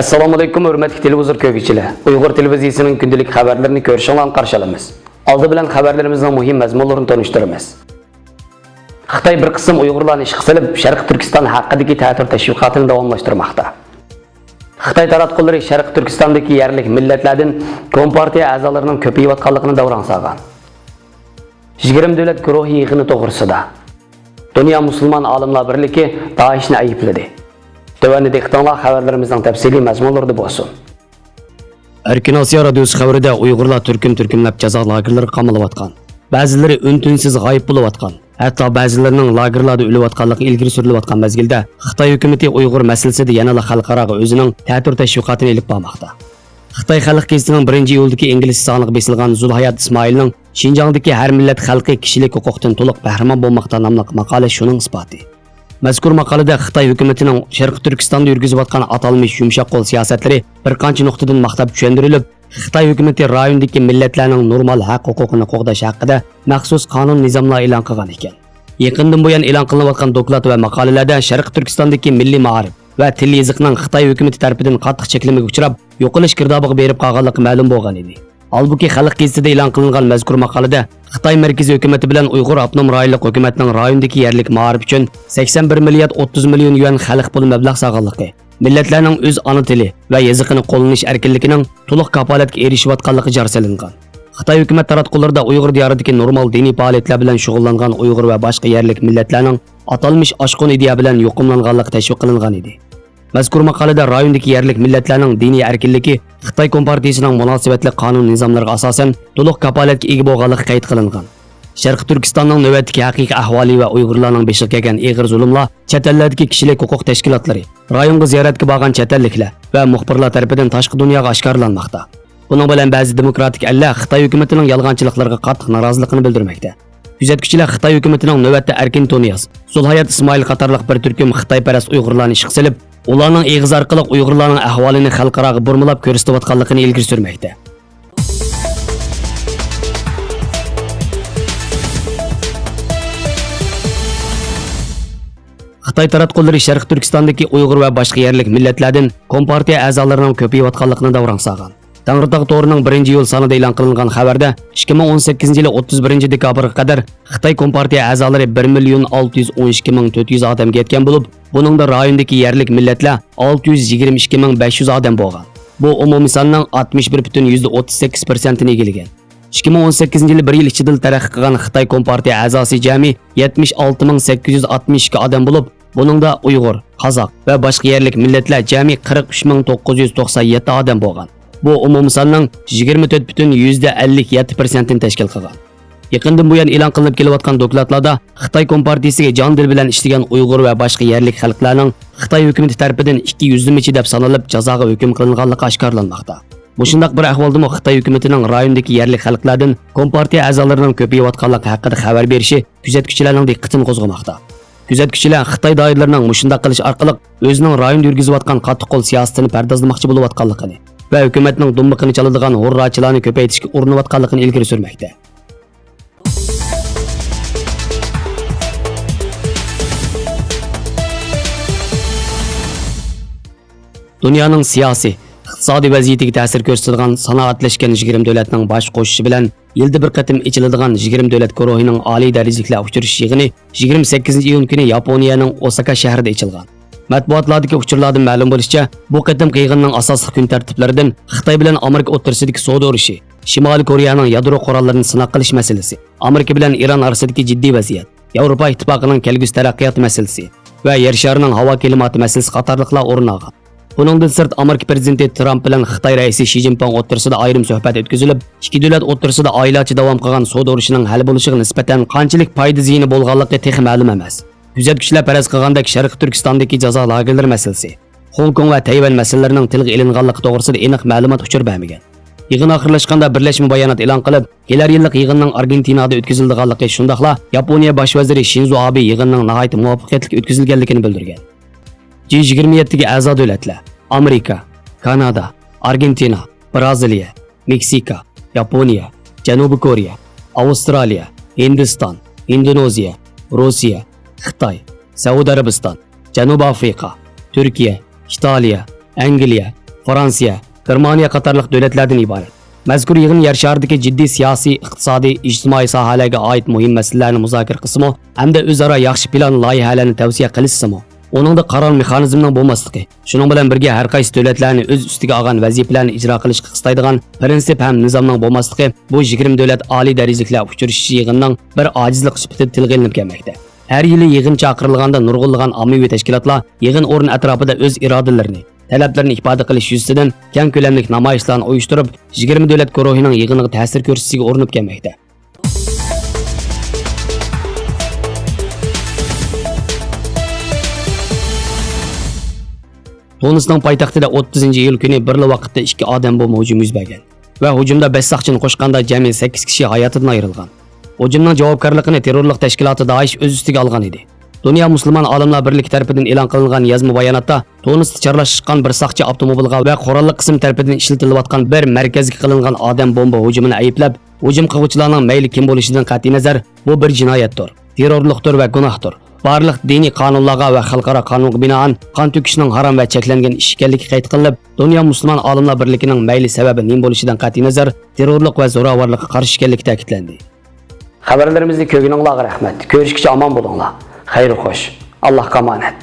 Assalomu alaykum, hurmatli televizor ko'ruvchilar. Uyg'ur televiziyasining kundalik xabarlarini ko'rishinglarni qarshi olamiz. Oldi bilan xabarlarimizning muhim mazmunlarini tanishtiramiz. Xitoy bir qism Uyg'urlarni ishga solib, Sharq Turkiston haqidagi ta'tir tashviqotini davomlashtirmoqda. Xitoy taratqullari Sharq Turkistondagi yerlik millatlardan kompartiya a'zolarining ko'payayotganligini davron solgan. 20 davlat guruhi yig'ini to'g'risida Dünya Müslüman Alimlar Birligi Daeshni ayıpladı. Tövəndə diqqətinizə xəbərlərimizin təfsili məzmunları olsun. Erkin Asiya radiosu xəbərində Uyğurlar türkümləb cəza lagerləri qamalıb atqan. Bəziləri ün-tünsiz g'ayib bo'lib atqan. Hatto ba'zilarining lagerlarda o'lib atqanligi ilgari surilib atqan mezgilda Xitoy hukumatı Uyğur masalasida yana xalqaro o'zining ta'tir tashviqotini elib bormoqda. Xitoy xalq gazetining 1-iyuldagi ingliz soniga besilgan Zulhayat Ismoilning Şinjandagi har millat xalqi kishilik huquqdan to'liq bahramon bo'lmoqda nomli maqola shuning isboti. Mazkur maqolada Xitoy hukumatining Sharq Turkistonda yurgizayotgan atalmish yumshoq qo'l siyosatlari bir qancha nuqtadan maqtab tushuntirilib, Xitoy hukumati rayondagi millatlarning normal haq huquqini qo'g'dash haqida maxsus qonun nizomlar e'lon qilgan ekan. Yaqindan buyon e'lon qilinayotgan doklad va maqolalarda Sharq Turkistondagi milliy ma'rif va til yoziqning Xitoy hukumati tomonidan qattiq cheklamaga uchrab, yo'qolish girdobiga berib qolganligi ma'lum bo'lgan edi. Halbuki xalq gazetida e'lon qilingan mazkur maqolada Xitoy markaziy hukumati bilan Uyg'ur avtonom rayonlik hukumatining rayondagi yerlik ma'rif uchun 81 milliard 30 million yuan xalq puli mablag' sog'anligi, millatlarning o'z ona tili va yoziqini qo'llanish erkinligining to'liq kafolatga erishayotganligi jar solingan. Xitoy hukumat taratqularida Uyg'ur diyoridagi normal diniy faoliyatlar bilan shug'ullangan Uyg'ur va boshqa yerlik millatlarning atalmish oshqon ideya bilan yo'qimlanganligi tashviq qilingan edi. Mazkur maqolada rayondagi yerlik millatlarning diniy erkinligi Xitoy kompartiyasining munosabatli qonun nizomlariga asosan to'liq kafolatga ega bo'lganligi qayd qilingan. Sharq Turkistonning navbatdagi haqiqiy ahvoli va Uyg'urlarning beshiga kelgan ig'ir zulmlar chet ellardagi kishilik huquq tashkilotlari, rayonga ziyoratga borgan chet elliklar va muxbirlar tomonidan tashqi dunyoga oshkorlanmoqda. Buning bilan ba'zi demokratik ellar Xitoy hukumatining yolg'onchiliklariga qattiq noroziligini bildirmoqda. Kuzatuvchilar Xitoy hukumatining navbatda erkin Toniyas, Zulhayat Ismoil qatorliq bir turkum Xitoyparast Uyg'urlarni ishga solib, ularning eg'iz orqali Uyg'urlarning ahvolini xalqaroga burmilab ko'rsatayotganligini ilgari surmoqda. Xitoy taratqullari Sharq Turkistondagi Uyg'ur va boshqa yerlik millatlardan kompartiya a'zolarining ko'payayotganligini davron solgan. Tangritog' to'rining 1-iyul sonida e'lon qilingan xabarda 2018-yil 31-dekabrga qadar Xitoy kompartiya a'zolari 1,612,400 odamga yetgan bo'lib, buningda rayondagi yerlik millatlar 622,500 odam bo'lgan. Bu umumiy sonning 61,38%ni egallagan. 2018-yil 1 yil ichida taraqqiy qilgan Xitoy kompartiya a'zosi jami 76,862 odam bo'lib, buningda Uyg'ur, Qozoq va boshqa yerlik millatlar jami 43,997 odam bo'lgan. Bu umumiy sonning 24,57%ni tashkil qilgan. Yaqindan buyon e'lon qilinib kelayotgan dokladlarda Xitoy kompartiyasiga jon dil bilan ishlagan Uyg'ur va boshqa yerlik xalqlarning Xitoy hukumati tomonidan 200 deb sanalib jazoga hukm qilinganligi oshkorlanmoqda. Bu shundoq bir ahvolda Xitoy hukumatining rayondagi yerlik xalqlardan kompartiya a'zolarining ko'payayotganligi haqida xabar berishi kuzatuvchilarning diqqatini qo'zg'amoqda. Kuzatuvchilar Xitoy doiralarining mushunda qilish orqali o'zining rayonda yurgizayotgan qattiq qo'l siyosatini pardozlamoqchi bo'layotganligini va hukumatning dumbiqini chaladigan hurrachilarni ko'paytirishga urinayotganligini ilgari surmoqda. Dunyoning siyosiy, iqtisodiy vaziyatiga ta'sir ko'rsatadigan sanoatlashgan 20 davlatning bosh qo'shishi bilan yilda bir qatim ichiladigan 20 davlat guruhining oliy darajali uchrashuv yig'ini 28-iyun kuni Yaponiyaning Osaka shahrida ichilgan. Matbuotlardagi uchurlardan ma'lum bo'lishicha, bu qatim yig'inning asosiy kun tartiblaridan Xitoy bilan Amerika o'rtasidagi savdo urushi, Shimoliy Koreyaning yadro qurollarini sinoq qilish masalasi, Amerika bilan Iran orasidagi jiddiy vaziyat, Yevropa ittifoqining kelgusi taraqqiyot masalasi va yer sharining havo kelimati masalasi qatorliqlar o'rin olgan. Buningdan sirt Amerika prezidenti Trump bilan Xitoy raisi Xi Jinping o'rtasida ayrim suhbat o'tkazilib, ikki davlat o'rtasida oylarcha davom qilgan savdo urushining hal bo'lishiga nisbatan qanchalik foyda ziyoni bo'lganligi texi ma'lum emas. Kuzatuvchilar faraz qilgandek Sharq Turkistondagi jazo lagerlari masalasi, Hong Kong va Tayvan masalalarining tilga ilinganligi to'g'risida aniq ma'lumot uchur bermagan. Yig'in oxirlashganda birlashma bayonot e'lon qilib, kelar yillik yig'inning Argentinada o'tkazilganligi shundaqla Yaponiya bosh vaziri Shinzo Abe yig'inning nihoyat muvaffaqiyatli o'tkazilganligini bildirgan. G27 ga a'zo davlatlar Amerika, Kanada, Argentina, Braziliya, Meksika, Yaponiya, Janubiy Koreya, Avstraliya, Hindiston, Indoneziya, Rossiya, Xitoy, Saudiya Arabiston, Janubiy Afrika, Turkiya, Italiya, Angliya, Fransiya, Germaniya qatorliq davlatlardan iborat. Mazkur yig'in yer sharidagi jiddiy siyosiy, iqtisodiy, ijtimoiy sohalarga oid muhim masalalarni muzokara qilsimi, hamda o'zaro yaxshi plan loyihalarni tavsiya qilishsimi, uningda qaror mexanizmining bo'lmasligi, shuning bilan birga har qaysi davlatlarni o'z ustiga olgan vazifalarni ijro qilishga qistaydigan prinsip ham nizomning bo'lmasligi bu 20 davlat oliy darajaliklar uchrashishi yig'inining bir ojizlik sifatida tilga ilinib kelmoqda. Her yili yig'in chaqirilganda nurg'unlagan ommaviy tashkilotlar yig'in o'rni atrofida o'z irodalarini, talablarini ifoda qilish yuzasidan keng ko'lamli namoyishlarni uyushtirib, 20 davlat guruhining yig'iniga ta'sir ko'rsatishga urinib kelmoqda. Tunisning poytaxtida 30-iyul kuni birla vaqtda 2 odam bomba hujumi yuz bergan va hujumda 5 soqchini qo'shganda jami 8 kishi hayotidan ayrilgan. Hujumning javobgarligini terrorlik tashkiloti Daesh o'z ustiga olgan edi. Dünya Müslüman Alimlar Birliği tarafidan e'lon qilingan yozma bayonotda Tunisda charlashgan bir soqchi avtomobilga va qurolli qism tarafidan ishlatilayotgan bir markazga qilingan odam bomba hujumini ayblab, hujum qiluvchilarning mayli kim bo'lishidan qat'iy nazar bu bir jinoyatdir, terrorlikdir va gunohdir. Barliq diniy qonunlarga va xalqaro qonunga binoan qon to'kishning harom va cheklangan ish ekanligi qayd qilinib, Dünya Müslüman Alimlar Birligining mayli sababi nim bo'lishidan qat'iy nazar terrorlik va zo'ravonlikqa qarshi ekanligi ta'kidlandi. Xabarlarimizni ko'rganingizga rahmat. Ko'rishguncha omon bo'linglar. Xayr xo'sh. Allohga omonat.